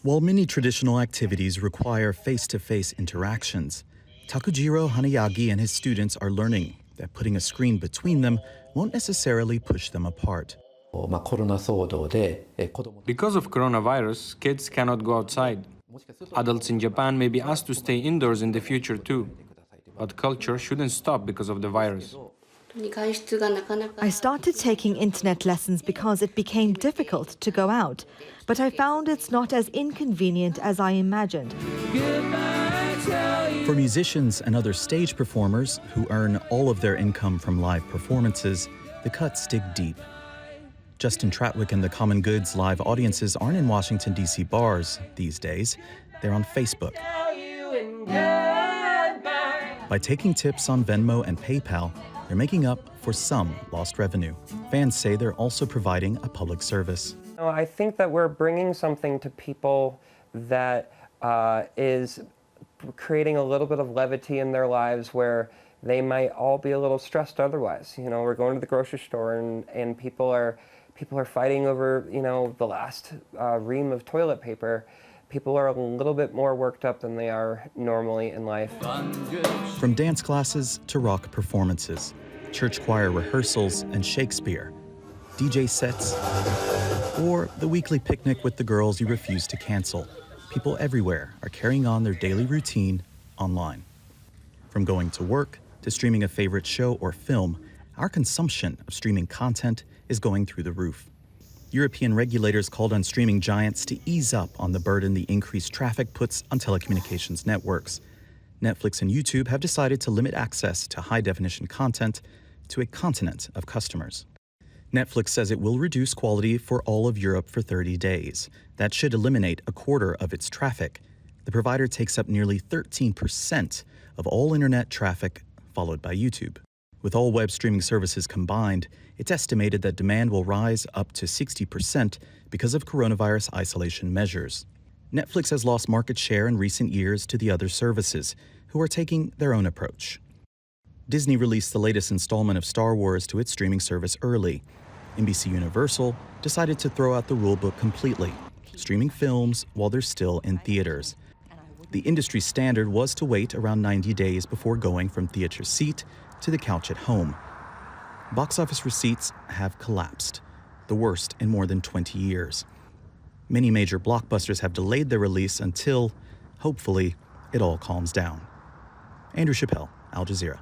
While many traditional activities require face-to-face interactions, Takujiro Hanayagi and his students are learning that putting a screen between them won't necessarily push them apart. Because of coronavirus, kids cannot go outside. Adults in Japan may be asked to stay indoors in the future too. But culture shouldn't stop because of the virus. I started taking internet lessons because it became difficult to go out, but I found it's not as inconvenient as I imagined. For musicians and other stage performers who earn all of their income from live performances, the cuts dig deep. Justin Tratwick and the Common Goods live audiences aren't in Washington, D.C. bars these days. They're on Facebook. By taking tips on Venmo and PayPal, they're making up for some lost revenue. Fans say they're also providing a public service. I think that we're bringing something to people that is creating a little bit of levity in their lives where they might all be a little stressed otherwise. You know, we're going to the grocery store and people are fighting over, you know, the last ream of toilet paper. People are a little bit more worked up than they are normally in life. From dance classes to rock performances, church choir rehearsals and Shakespeare, DJ sets, or the weekly picnic with the girls you refuse to cancel, people everywhere are carrying on their daily routine online. From going to work to streaming a favorite show or film, our consumption of streaming content is going through the roof. European regulators called on streaming giants to ease up on the burden the increased traffic puts on telecommunications networks. Netflix and YouTube have decided to limit access to high-definition content to a continent of customers. Netflix says it will reduce quality for all of Europe for 30 days. That should eliminate a quarter of its traffic. The provider takes up nearly 13% of all internet traffic, followed by YouTube. With all web streaming services combined, it's estimated that demand will rise up to 60% because of coronavirus isolation measures. Netflix has lost market share in recent years to the other services, who are taking their own approach. Disney released the latest installment of Star Wars to its streaming service early. NBC Universal decided to throw out the rulebook completely, streaming films while they're still in theaters. The industry standard was to wait around 90 days before going from theater seat to the couch at home. Box office receipts have collapsed, the worst in more than 20 years. Many major blockbusters have delayed their release until, hopefully, it all calms down. Andrew Chappelle, Al Jazeera.